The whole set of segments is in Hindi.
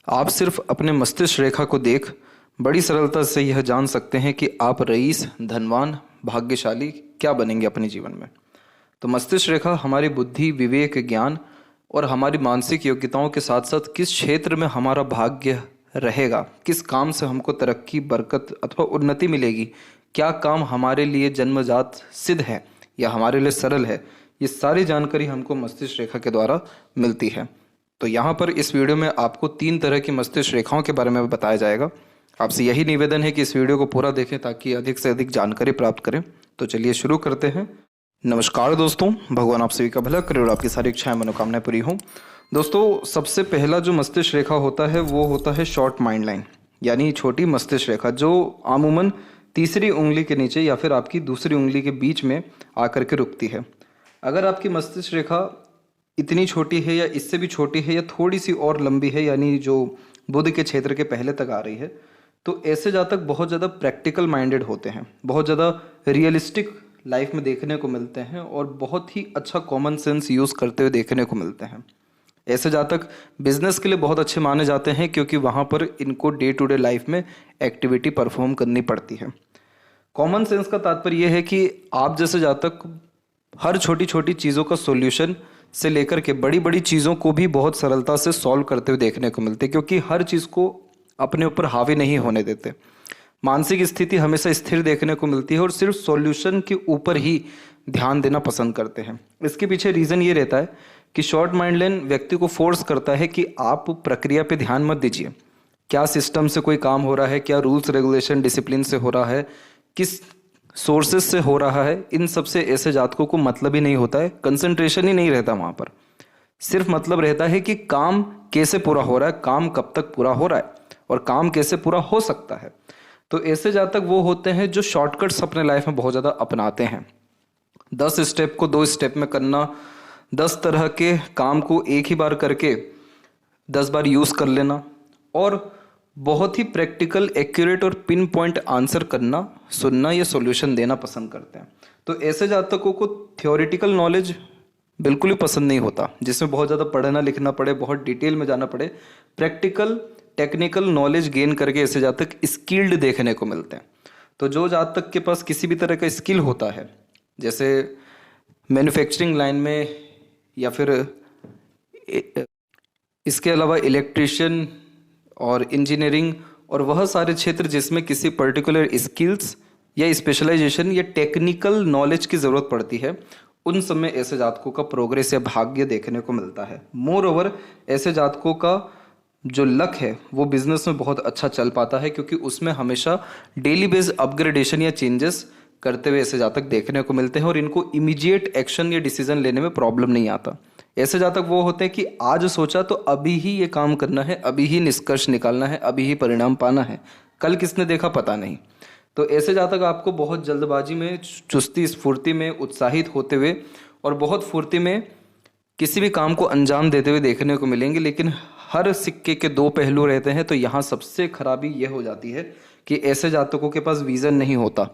आप सिर्फ अपने मस्तिष्क रेखा को देख बड़ी सरलता से यह जान सकते हैं कि आप रईस, धनवान, भाग्यशाली क्या बनेंगे अपने जीवन में। तो मस्तिष्क रेखा हमारी बुद्धि, विवेक, ज्ञान और हमारी मानसिक योग्यताओं के साथ साथ किस क्षेत्र में हमारा भाग्य रहेगा, किस काम से हमको तरक्की, बरकत अथवा उन्नति मिलेगी, क्या काम हमारे लिए जन्मजात सिद्ध है या हमारे लिए सरल है, ये सारी जानकारी हमको मस्तिष्क रेखा के द्वारा मिलती है। तो यहाँ पर इस वीडियो में आपको 3 तरह की मस्तिष्क रेखाओं के बारे में बताया जाएगा। आपसे यही निवेदन है कि इस वीडियो को पूरा देखें ताकि अधिक से अधिक जानकारी प्राप्त करें। तो चलिए शुरू करते हैं। नमस्कार दोस्तों, भगवान आप सभी का भला करे और आपकी सारी इच्छाएं मनोकामनाएं पूरी हों। दोस्तों, सबसे पहला जो मस्तिष्क रेखा होता है वो होता है शॉर्ट माइंड लाइन, यानी छोटी मस्तिष्क रेखा, जो अमूमन तीसरी उंगली के नीचे या फिर आपकी दूसरी उंगली के बीच में आकर के रुकती है। अगर आपकी मस्तिष्क रेखा इतनी छोटी है या इससे भी छोटी है या थोड़ी सी और लंबी है, यानी जो बुध के क्षेत्र के पहले तक आ रही है, तो ऐसे जातक बहुत ज़्यादा प्रैक्टिकल माइंडेड होते हैं, बहुत ज़्यादा रियलिस्टिक लाइफ में देखने को मिलते हैं और बहुत ही अच्छा कॉमन सेंस यूज़ करते हुए देखने को मिलते हैं। ऐसे जातक बिजनेस के लिए बहुत अच्छे माने जाते हैं क्योंकि वहाँ पर इनको डे टू डे लाइफ में एक्टिविटी परफॉर्म करनी पड़ती है। कॉमन सेंस का तात्पर्य यह है कि आप जैसे जातक हर छोटी छोटी चीज़ों का सॉल्यूशन से लेकर के बड़ी बड़ी चीज़ों को भी बहुत सरलता से सॉल्व करते हुए देखने को मिलते हैं, क्योंकि हर चीज़ को अपने ऊपर हावी नहीं होने देते। मानसिक स्थिति हमेशा स्थिर देखने को मिलती है और सिर्फ सॉल्यूशन के ऊपर ही ध्यान देना पसंद करते हैं। इसके पीछे रीज़न ये रहता है कि शॉर्ट माइंड लाइन व्यक्ति को फोर्स करता है कि आप प्रक्रिया पे ध्यान मत दीजिए, क्या सिस्टम से कोई काम हो रहा है, क्या रूल्स रेगुलेशन डिसिप्लिन से हो रहा है, किस सोर्सेज से हो रहा है, इन सब से ऐसे जातकों को मतलब ही नहीं होता है, कंसंट्रेशन ही नहीं रहता वहाँ पर। सिर्फ मतलब रहता है कि काम कैसे पूरा हो रहा है, काम कब तक पूरा हो रहा है और काम कैसे पूरा हो सकता है। तो ऐसे जातक वो होते हैं जो शॉर्टकट्स अपने लाइफ में बहुत ज़्यादा अपनाते हैं। 10 स्टेप को 2 स्टेप में करना, 10 तरह के काम को एक ही बार करके 10 बार यूज़ कर लेना और बहुत ही प्रैक्टिकल, एक्यूरेट और पिन पॉइंट आंसर करना, सुनना या सॉल्यूशन देना पसंद करते हैं। तो ऐसे जातकों को थ्योरेटिकल नॉलेज बिल्कुल ही पसंद नहीं होता, जिसमें बहुत ज़्यादा पढ़ना लिखना पड़े, बहुत डिटेल में जाना पड़े। प्रैक्टिकल टेक्निकल नॉलेज गेन करके ऐसे जातक स्किल्ड देखने को मिलते हैं। तो जो जातक के पास किसी भी तरह का स्किल होता है, जैसे मैन्युफैक्चरिंग लाइन में या फिर इसके अलावा इलेक्ट्रिशियन और इंजीनियरिंग और वह सारे क्षेत्र जिसमें किसी पर्टिकुलर स्किल्स या स्पेशलाइजेशन या टेक्निकल नॉलेज की ज़रूरत पड़ती है, उन सब में ऐसे जातकों का प्रोग्रेस या भाग्य देखने को मिलता है। मोर ओवर ऐसे जातकों का जो लक है वो बिजनेस में बहुत अच्छा चल पाता है, क्योंकि उसमें हमेशा डेली बेस्ड अपग्रेडेशन या चेंजेस करते हुए ऐसे जातक देखने को मिलते हैं और इनको इमीडिएट एक्शन या डिसीजन लेने में प्रॉब्लम नहीं आता। ऐसे जातक वो होते हैं कि आज सोचा तो अभी ही ये काम करना है, अभी ही निष्कर्ष निकालना है, अभी ही परिणाम पाना है, कल किसने देखा पता नहीं। तो ऐसे जातक आपको बहुत जल्दबाजी में, चुस्ती स्फूर्ति में, उत्साहित होते हुए और बहुत फुर्ती में किसी भी काम को अंजाम देते हुए देखने को मिलेंगे। लेकिन हर सिक्के के 2 पहलू रहते हैं। तो यहाँ सबसे खराबी यह हो जाती है कि ऐसे जातकों के पास विजन नहीं होता,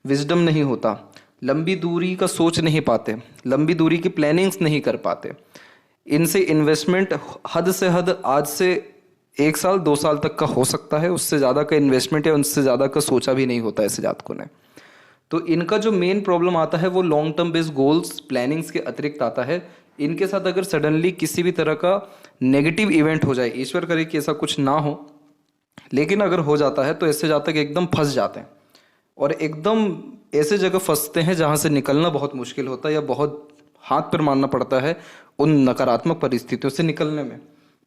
विजडम नहीं होता, लंबी दूरी का सोच नहीं पाते, लंबी दूरी की प्लानिंग्स नहीं कर पाते। इनसे इन्वेस्टमेंट हद से हद आज से 1 साल 2 साल तक का हो सकता है, उससे ज़्यादा का इन्वेस्टमेंट या उससे ज़्यादा का सोचा भी नहीं होता ऐसे जातकों ने। तो इनका जो मेन प्रॉब्लम आता है वो long term based goals plannings के अतिरिक्त आता है। इनके साथ अगर सडनली किसी भी तरह का नेगेटिव इवेंट हो जाए, ईश्वर करे कि ऐसा कुछ ना हो, लेकिन अगर हो जाता है तो ऐसे जातक एकदम फंस जाते हैं और एकदम ऐसे जगह फंसते हैं जहाँ से निकलना बहुत मुश्किल होता है या बहुत हाथ पर मारना पड़ता है उन नकारात्मक परिस्थितियों से निकलने में।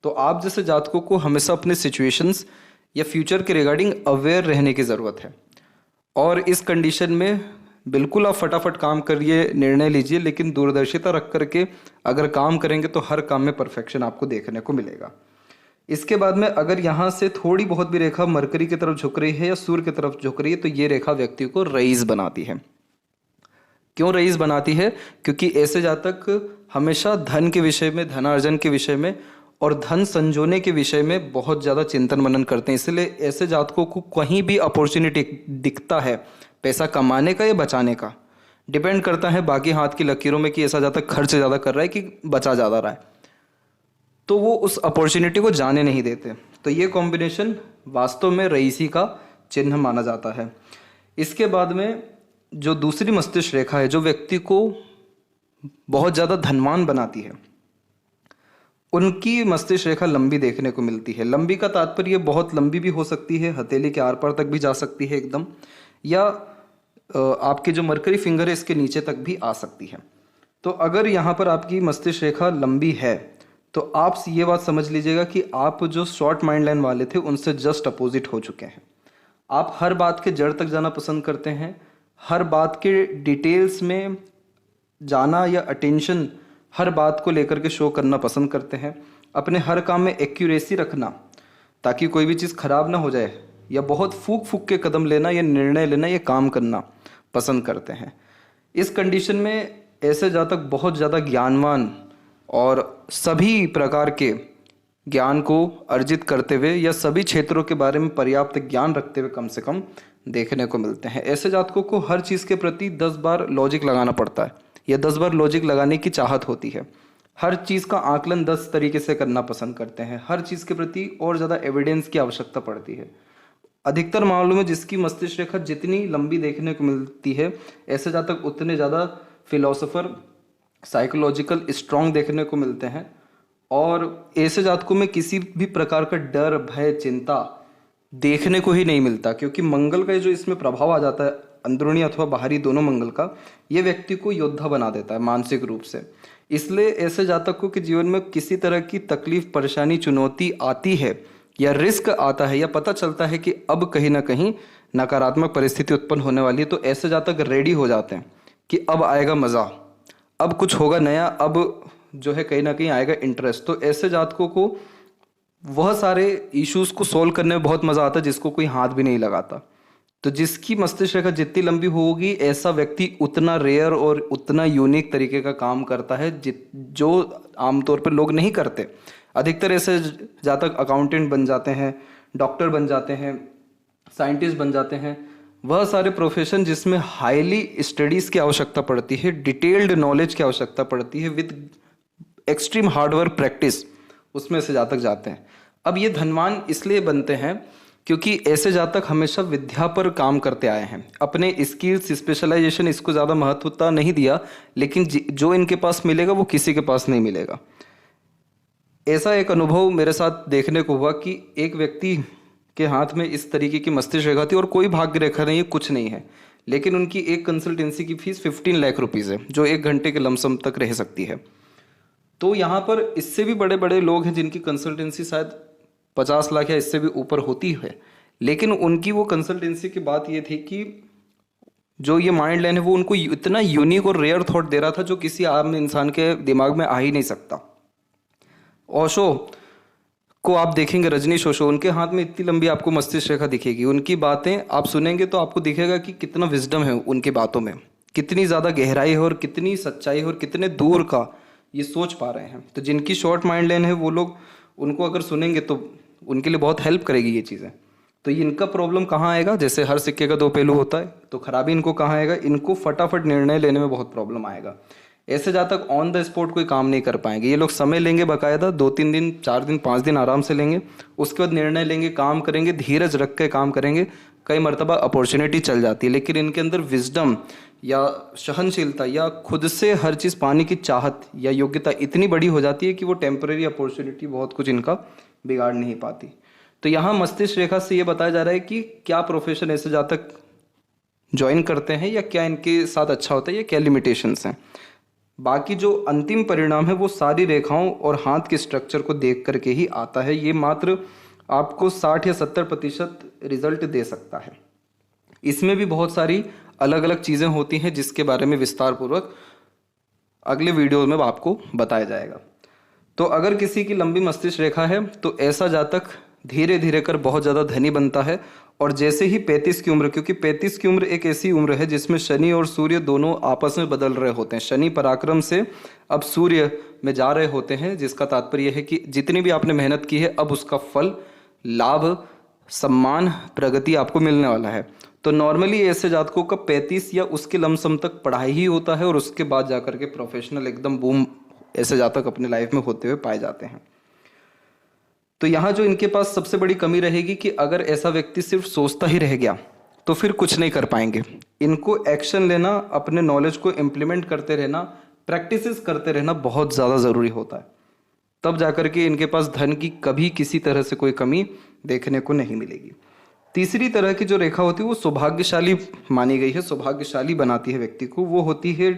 तो आप जैसे जातकों को हमेशा अपने सिचुएशंस या फ्यूचर के रिगार्डिंग अवेयर रहने की ज़रूरत है और इस कंडीशन में बिल्कुल आप फटाफट काम करिए, निर्णय लीजिए, लेकिन दूरदर्शिता रख करके अगर काम करेंगे तो हर काम में परफेक्शन आपको देखने को मिलेगा। इसके बाद में अगर यहाँ से थोड़ी बहुत भी रेखा मरकरी की तरफ झुक रही है या सूर्य की तरफ झुक रही है तो ये रेखा व्यक्ति को रईस बनाती है। क्यों रईस बनाती है? क्योंकि ऐसे जातक हमेशा धन के विषय में, धनार्जन के विषय में और धन संजोने के विषय में बहुत ज़्यादा चिंतन मनन करते हैं। इसलिए ऐसे जातकों को कहीं भी अपॉर्चुनिटी दिखता है पैसा कमाने का या बचाने का, डिपेंड करता है बाकी हाथ की लकीरों में कि ऐसा जातक खर्च ज़्यादा कर रहा है कि बचा ज़्यादा रहा है, तो वो उस अपॉर्चुनिटी को जाने नहीं देते। तो ये कॉम्बिनेशन वास्तव में रईसी का चिन्ह माना जाता है। इसके बाद में जो दूसरी मस्तिष्क रेखा है जो व्यक्ति को बहुत ज़्यादा धनवान बनाती है, उनकी मस्तिष्क रेखा लंबी देखने को मिलती है। लंबी का तात्पर्य बहुत लंबी भी हो सकती है, हथेली के आर पार तक भी जा सकती है एकदम, या आपके जो मरकरी फिंगर है इसके नीचे तक भी आ सकती है। तो अगर यहाँ पर आपकी मस्तिष्क रेखा लंबी है तो आप ये बात समझ लीजिएगा कि आप जो शॉर्ट माइंड लाइन वाले थे उनसे जस्ट अपोजिट हो चुके हैं। आप हर बात के जड़ तक जाना पसंद करते हैं, हर बात के डिटेल्स में जाना या अटेंशन हर बात को लेकर के शो करना पसंद करते हैं, अपने हर काम में एक्यूरेसी रखना ताकि कोई भी चीज़ खराब ना हो जाए, या बहुत फूक फूक के कदम लेना या निर्णय लेना या काम करना पसंद करते हैं। इस कंडीशन में ऐसे जातक बहुत ज़्यादा ज्ञानवान और सभी प्रकार के ज्ञान को अर्जित करते हुए या सभी क्षेत्रों के बारे में पर्याप्त ज्ञान रखते हुए कम से कम देखने को मिलते हैं। ऐसे जातकों को हर चीज़ के प्रति 10 बार लॉजिक लगाना पड़ता है या 10 बार लॉजिक लगाने की चाहत होती है। हर चीज़ का आकलन 10 तरीके से करना पसंद करते हैं। हर चीज़ के प्रति और ज़्यादा एविडेंस की आवश्यकता पड़ती है। अधिकतर मामलों में जिसकी मस्तिष्क रेखा जितनी लंबी देखने को मिलती है, ऐसे जातक उतने ज़्यादा फिलोसोफर, साइकोलॉजिकल स्ट्रांग देखने को मिलते हैं। और ऐसे जातकों में किसी भी प्रकार का डर, भय, चिंता देखने को ही नहीं मिलता, क्योंकि मंगल का जो इसमें प्रभाव आ जाता है, अंदरूनी अथवा बाहरी दोनों मंगल का, ये व्यक्ति को योद्धा बना देता है मानसिक रूप से। इसलिए ऐसे जातकों के जीवन में किसी तरह की तकलीफ, परेशानी, चुनौती आती है या रिस्क आता है या पता चलता है कि अब कहीं ना कहीं नकारात्मक परिस्थिति उत्पन्न होने वाली है, तो ऐसे जातक रेडी हो जाते हैं कि अब आएगा मज़ा, अब कुछ होगा नया, अब जो है कहीं ना कहीं आएगा इंटरेस्ट। तो ऐसे जातकों को वह सारे इश्यूज को सोल्व करने में बहुत मज़ा आता है जिसको कोई हाथ भी नहीं लगाता। तो जिसकी मस्तिष्क रेखा जितनी लंबी होगी, ऐसा व्यक्ति उतना रेयर और उतना यूनिक तरीके का काम करता है जो आमतौर पर लोग नहीं करते। अधिकतर ऐसे जातक अकाउंटेंट बन जाते हैं, डॉक्टर बन जाते हैं, साइंटिस्ट बन जाते हैं, वह सारे प्रोफेशन जिसमें हाईली स्टडीज़ की आवश्यकता पड़ती है, डिटेल्ड नॉलेज की आवश्यकता पड़ती है, विद एक्सट्रीम हार्डवर्क प्रैक्टिस, उसमें से जातक जाते हैं। अब ये धनवान इसलिए बनते हैं क्योंकि ऐसे जातक हमेशा विद्या पर काम करते आए हैं। अपने स्किल्स, स्पेशलाइजेशन, इसको ज़्यादा महत्वता नहीं दिया, लेकिन जो इनके पास मिलेगा वो किसी के पास नहीं मिलेगा। ऐसा एक अनुभव मेरे साथ देखने को हुआ कि एक व्यक्ति के हाथ में इस तरीके की मस्तिष्क रेखा थी और कोई भाग्य रेखा नहीं है, कुछ नहीं है, लेकिन उनकी एक कंसल्टेंसी की फीस 15 लाख रुपीज़ है, जो 1 घंटे के लमसम तक रह सकती है। तो यहाँ पर इससे भी बड़े बड़े लोग हैं जिनकी कंसल्टेंसी शायद 50 लाख या इससे भी ऊपर होती है, लेकिन उनकी वो कंसल्टेंसी की बात ये थी कि जो ये माइंड लाइन है वो उनको इतना यूनिक और रेयर थॉट दे रहा था जो किसी आम इंसान के दिमाग में आ ही नहीं सकता। ओशो को आप देखेंगे, रजनीश ओशो, उनके हाथ में इतनी लंबी आपको मस्तिष्क रेखा दिखेगी। उनकी बातें आप सुनेंगे तो आपको दिखेगा कि कितना विजडम है उनकी बातों में, कितनी ज़्यादा गहराई है और कितनी सच्चाई है और कितने दूर का ये सोच पा रहे हैं। तो जिनकी शॉर्ट माइंड लाइन है वो लोग उनको अगर सुनेंगे तो उनके लिए बहुत हेल्प करेगी ये चीज़ें। तो इनका प्रॉब्लम कहाँ आएगा, जैसे हर सिक्के का 2 पहलू होता है, तो खराबी इनको कहाँ आएगा, इनको फटाफट निर्णय लेने में बहुत प्रॉब्लम आएगा। ऐसे जातक ऑन द स्पॉट कोई काम नहीं कर पाएंगे। ये लोग समय लेंगे, बाकायदा 2-3 दिन, 4 दिन, 5 दिन आराम से लेंगे, उसके बाद निर्णय लेंगे, काम करेंगे, धीरज रख के काम करेंगे। कई मरतबा अपॉर्चुनिटी चल जाती है, लेकिन इनके अंदर विजडम या सहनशीलता या खुद से हर चीज़ पाने की चाहत या योग्यता इतनी बड़ी हो जाती है कि वो टेम्पररी अपॉर्चुनिटी बहुत कुछ इनका बिगाड़ नहीं पाती। तो यहाँ मस्तिष्क रेखा से ये बताया जा रहा है कि क्या प्रोफेशन ऐसे जातक ज्वाइन करते हैं या क्या इनके साथ अच्छा होता है या क्या लिमिटेशंस हैं। बाकी जो अंतिम परिणाम है वो सारी रेखाओं और हाथ के स्ट्रक्चर को देख करके ही आता है। ये मात्र आपको 60 या 70% रिजल्ट दे सकता है। इसमें भी बहुत सारी अलग अलग चीज़ें होती हैं जिसके बारे में विस्तार पूर्वक अगले वीडियो में आपको बताया जाएगा। तो अगर किसी की लंबी मस्तिष्क रेखा है तो ऐसा जातक धीरे धीरे कर बहुत ज़्यादा धनी बनता है। और जैसे ही 35 की उम्र, क्योंकि 35 की उम्र एक ऐसी उम्र है जिसमें शनि और सूर्य दोनों आपस में बदल रहे होते हैं। शनि पराक्रम से अब सूर्य में जा रहे होते हैं, जिसका तात्पर्य है कि जितनी भी आपने मेहनत की है अब उसका फल, लाभ, सम्मान, प्रगति आपको मिलने वाला है। तो नॉर्मली ऐसे जातकों का 35 या उसके लमसम तक पढ़ाई ही होता है और उसके बाद जाकर के प्रोफेशनल एकदम बूम ऐसे जातक अपने लाइफ में होते हुए पाए जाते हैं। तो यहाँ जो इनके पास सबसे बड़ी कमी रहेगी कि अगर ऐसा व्यक्ति सिर्फ सोचता ही रह गया तो फिर कुछ नहीं कर पाएंगे। इनको एक्शन लेना, अपने नॉलेज को इम्प्लीमेंट करते रहना, प्रैक्टिसेस करते रहना बहुत ज़्यादा ज़रूरी होता है। तब जाकर के इनके पास धन की कभी किसी तरह से कोई कमी देखने को नहीं मिलेगी। तीसरी तरह की जो रेखा होती है वो सौभाग्यशाली मानी गई है, सौभाग्यशाली बनाती है व्यक्ति को, वो होती है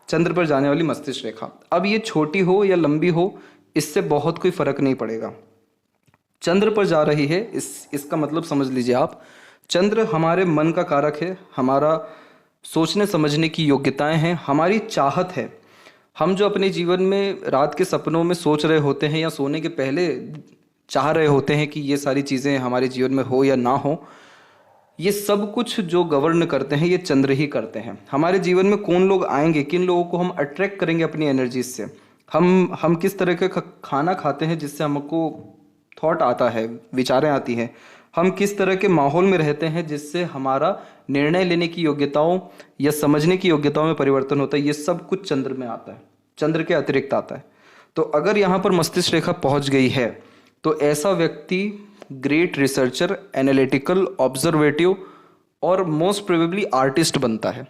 चंद्र पर जाने वाली मस्तिष्क रेखा। अब ये छोटी हो या लंबी हो, इससे बहुत कोई फर्क नहीं पड़ेगा। चंद्र पर जा रही है, इसका मतलब समझ लीजिए आप, चंद्र हमारे मन का कारक है, हमारा सोचने समझने की योग्यताएं हैं, हमारी चाहत है। हम जो अपने जीवन में रात के सपनों में सोच रहे होते हैं या सोने के पहले चाह रहे होते हैं कि ये सारी चीज़ें हमारे जीवन में हो या ना हो, ये सब कुछ जो गवर्न करते हैं ये चंद्र ही करते हैं। हमारे जीवन में कौन लोग आएंगे, किन लोगों को हम अट्रैक्ट करेंगे अपनी एनर्जी से, हम किस तरह का खाना खाते हैं जिससे हमको थॉट आता है, विचारें आती हैं, हम किस तरह के माहौल में रहते हैं जिससे हमारा निर्णय लेने की योग्यताओं या समझने की योग्यताओं में परिवर्तन होता है, ये सब कुछ चंद्र में आता है, चंद्र के अतिरिक्त आता है। तो अगर यहाँ पर मस्तिष्क रेखा पहुँच गई है तो ऐसा व्यक्ति ग्रेट रिसर्चर, एनालिटिकल, ऑब्जर्वेटिव और मोस्ट प्रोबेबली आर्टिस्ट बनता है।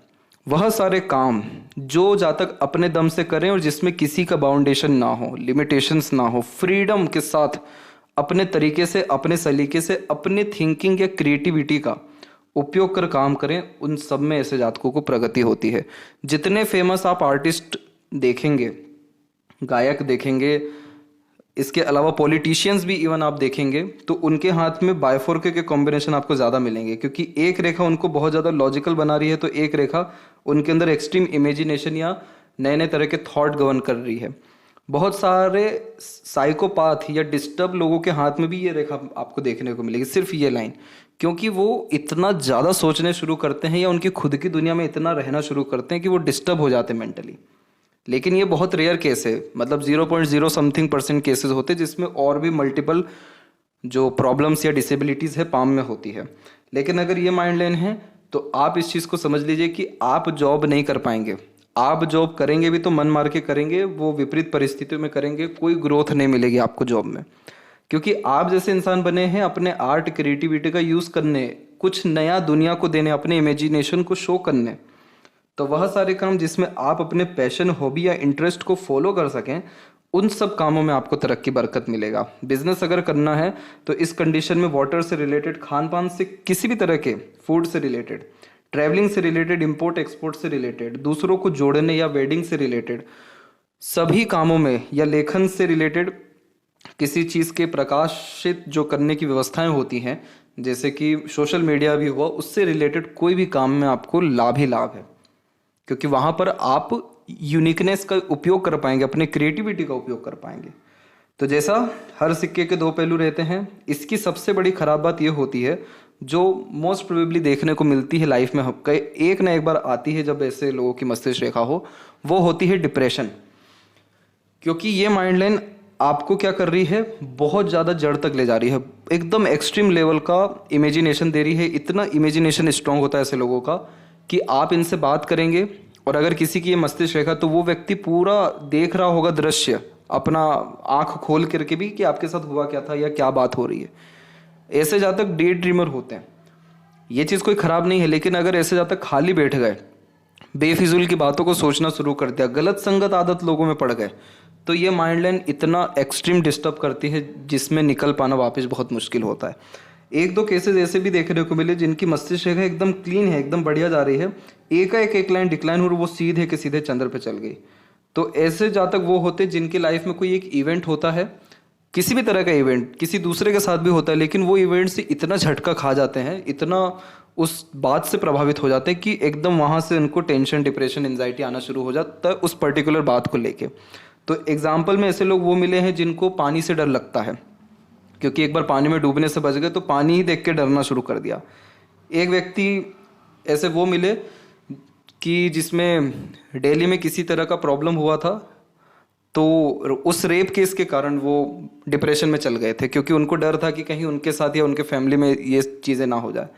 वह सारे काम जो जातक अपने दम से करें और जिसमें किसी का बाउंडेशन ना हो, लिमिटेशंस ना हो, फ्रीडम के साथ अपने तरीके से, अपने सलीके से, अपने थिंकिंग या क्रिएटिविटी का उपयोग कर काम करें, उन सब में ऐसे जातकों को प्रगति होती है। जितने फेमस आप आर्टिस्ट देखेंगे, गायक देखेंगे, इसके अलावा पॉलिटिशियंस भी इवन आप देखेंगे, तो उनके हाथ में बायफोर्के के कॉम्बिनेशन आपको ज़्यादा मिलेंगे, क्योंकि एक रेखा उनको बहुत ज़्यादा लॉजिकल बना रही है तो एक रेखा उनके अंदर एक्सट्रीम इमेजिनेशन या नए नए तरह के थॉट गवर्न कर रही है। बहुत सारे साइकोपाथ या डिस्टर्ब लोगों के हाथ में भी ये रेखा आपको देखने को मिलेगी, सिर्फ ये लाइन, क्योंकि वो इतना ज़्यादा सोचने शुरू करते हैं या उनकी खुद की दुनिया में इतना रहना शुरू करते हैं कि वो डिस्टर्ब हो जाते हैं मेंटली। लेकिन ये बहुत रेयर केस है, मतलब 0.0 समथिंग % केसेस होते हैं जिसमें और भी मल्टीपल जो प्रॉब्लम्स या डिसेबिलिटीज़ है पाम में होती है। लेकिन अगर ये माइंड लाइन है तो आप इस चीज़ को समझ लीजिए कि आप जॉब नहीं कर पाएंगे। आप जॉब करेंगे भी तो मन मार के करेंगे, वो विपरीत परिस्थितियों में करेंगे, कोई ग्रोथ नहीं मिलेगी आपको जॉब में, क्योंकि आप जैसे इंसान बने हैं अपने आर्ट, क्रिएटिविटी का यूज़ करने, कुछ नया दुनिया को देने, अपने इमेजिनेशन को शो करने। तो वह सारे काम जिसमें आप अपने पैशन, हॉबी या इंटरेस्ट को फॉलो कर सकें, उन सब कामों में आपको तरक्की बरकत मिलेगा। बिजनेस अगर करना है तो इस कंडीशन में वाटर से रिलेटेड, खान पान से, किसी भी तरह के फूड से रिलेटेड, ट्रैवलिंग से रिलेटेड, इंपोर्ट एक्सपोर्ट से रिलेटेड, दूसरों को जोड़ने या वेडिंग से रिलेटेड सभी कामों में, या लेखन से रिलेटेड किसी चीज़ के प्रकाशित जो करने की व्यवस्थाएं होती हैं, जैसे कि सोशल मीडिया भी हुआ, उससे रिलेटेड कोई भी काम में आपको लाभ ही लाभ है, क्योंकि वहाँ पर आप यूनिकनेस का उपयोग कर पाएंगे, अपने क्रिएटिविटी का उपयोग कर पाएंगे। तो जैसा हर सिक्के के दो पहलू रहते हैं, इसकी सबसे बड़ी खराब बात यह होती है, जो मोस्ट प्रोबेबली देखने को मिलती है लाइफ में, एक ना एक बार आती है जब ऐसे लोगों की मस्तिष्क रेखा हो, वो होती है डिप्रेशन। क्योंकि ये माइंड लाइन आपको क्या कर रही है, बहुत ज़्यादा जड़ तक ले जा रही है, एकदम एक्सट्रीम लेवल का इमेजिनेशन दे रही है। इतना इमेजिनेशन स्ट्रांग होता है ऐसे लोगों का कि आप इनसे बात करेंगे और अगर किसी की ये मस्तिष्क रेखा, तो वो व्यक्ति पूरा देख रहा होगा दृश्य, अपना आंख खोल करके भी, कि आपके साथ हुआ क्या था या क्या बात हो रही है। ऐसे जातक डे ड्रीमर होते हैं, ये चीज़ कोई ख़राब नहीं है, लेकिन अगर ऐसे जातक खाली बैठ गए, बेफिजूल की बातों को सोचना शुरू कर दिया, गलत संगत आदत लोगों में पड़ गए, तो ये माइंड लाइन इतना एक्सट्रीम डिस्टर्ब करती है जिसमें निकल पाना वापस बहुत मुश्किल होता है। एक दो केसेस ऐसे भी देखने को मिले जिनकी मस्तिष्क रेखा एकदम क्लीन है, एकदम बढ़िया जा रही है, एक लाइन डिक्लाइन हो, वो सीधे के सीधे चंद्र पे चल गई। तो ऐसे जातक वो होते हैं जिनकी लाइफ में कोई एक इवेंट होता है, किसी भी तरह का इवेंट, किसी दूसरे के साथ भी होता है, लेकिन वो इवेंट से इतना झटका खा जाते हैं, इतना उस बात से प्रभावित हो जाते हैं कि एकदम वहाँ से उनको टेंशन, डिप्रेशन, एंजाइटी आना शुरू हो जाता है उस पर्टिकुलर बात को लेके। तो एग्जाम्पल में ऐसे लोग वो मिले हैं जिनको पानी से डर लगता है, क्योंकि एक बार पानी में डूबने से बच गए तो पानी ही देख के डरना शुरू कर दिया। एक व्यक्ति ऐसे वो मिले कि जिसमें दिल्ली में किसी तरह का प्रॉब्लम हुआ था, तो उस रेप केस के कारण वो डिप्रेशन में चल गए थे, क्योंकि उनको डर था कि कहीं उनके साथ या उनके फैमिली में ये चीज़ें ना हो जाए।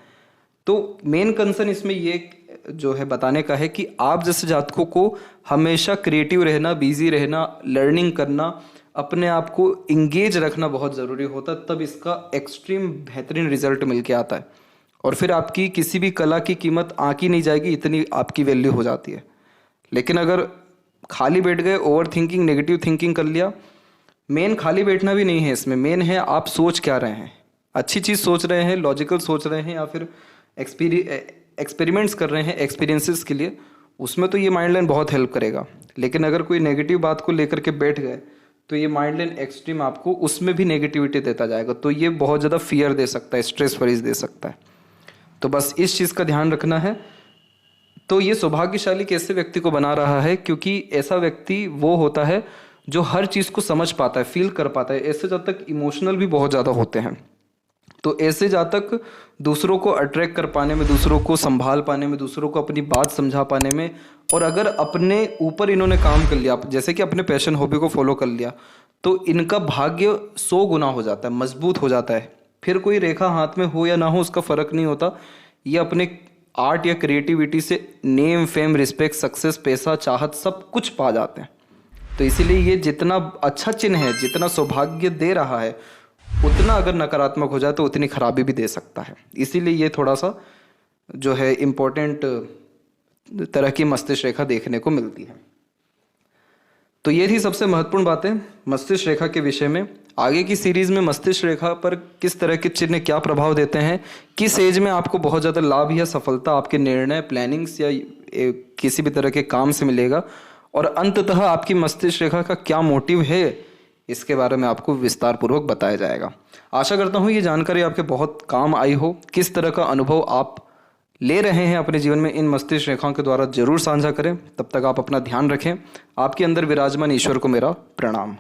तो मेन कंसर्न इसमें ये जो है बताने का है कि आप जैसे जातकों को हमेशा क्रिएटिव रहना, बिजी रहना, लर्निंग करना, अपने आप को इंगेज रखना बहुत ज़रूरी होता है, तब इसका एक्सट्रीम बेहतरीन रिजल्ट मिल के आता है। और फिर आपकी किसी भी कला की कीमत आंकी नहीं जाएगी, इतनी आपकी वैल्यू हो जाती है। लेकिन अगर खाली बैठ गए, ओवर थिंकिंग, नेगेटिव थिंकिंग कर लिया, मेन खाली बैठना भी नहीं है इसमें, मेन है आप सोच क्या रहे हैं, अच्छी चीज़ सोच रहे हैं, लॉजिकल सोच रहे हैं, या फिर एक्सपेरिमेंट्स कर रहे हैं एक्सपीरियंसेस के लिए, उसमें तो ये माइंड लाइन बहुत हेल्प करेगा। लेकिन अगर कोई नेगेटिव बात को लेकर के बैठ गए तो ये माइंड लाइन एक्सट्रीम आपको उसमें भी नेगेटिविटी देता जाएगा, तो ये बहुत ज़्यादा फियर दे सकता है, स्ट्रेस फरीज दे सकता है। तो बस इस चीज़ का ध्यान रखना है। तो ये सौभाग्यशाली कैसे व्यक्ति को बना रहा है, क्योंकि ऐसा व्यक्ति वो होता है जो हर चीज़ को समझ पाता है, फील कर पाता है। ऐसे जातक इमोशनल भी बहुत ज़्यादा होते हैं, तो ऐसे जातक दूसरों को अट्रैक्ट कर पाने में, दूसरों को संभाल पाने में, दूसरों को अपनी बात समझा पाने में, और अगर अपने ऊपर इन्होंने काम कर लिया, जैसे कि अपने पैशन हॉबी को फॉलो कर लिया, तो इनका भाग्य 100 गुना हो जाता है, मजबूत हो जाता है। फिर कोई रेखा हाथ में हो या ना हो उसका फर्क नहीं होता, ये अपने आर्ट या क्रिएटिविटी से नेम, फेम, रिस्पेक्ट, सक्सेस, पैसा, चाहत सब कुछ पा जाते हैं। तो इसीलिए ये जितना अच्छा चिन्ह है, जितना सौभाग्य दे रहा है, उतना अगर नकारात्मक हो जाए तो उतनी खराबी भी दे सकता है। इसीलिए ये थोड़ा सा जो है इम्पोर्टेंट तरह की मस्तिष्क रेखा देखने को मिलती है। तो ये थी सबसे महत्वपूर्ण बातें मस्तिष्क रेखा के विषय में। आगे की सीरीज में मस्तिष्क रेखा पर किस तरह के चिन्ह क्या प्रभाव देते हैं, किस एज में आपको बहुत ज़्यादा लाभ या सफलता आपके निर्णय, प्लानिंग्स या किसी भी तरह के काम से मिलेगा, और अंततः आपकी मस्तिष्क रेखा का क्या मोटिव है, इसके बारे में आपको विस्तार पूर्वक बताया जाएगा। आशा करता हूँ ये जानकारी आपके बहुत काम आई हो। किस तरह का अनुभव आप ले रहे हैं अपने जीवन में, इन मस्तिष्क रेखाओं के द्वारा जरूर साझा करें। तब तक आप अपना ध्यान रखें। आपके अंदर विराजमान ईश्वर को मेरा प्रणाम।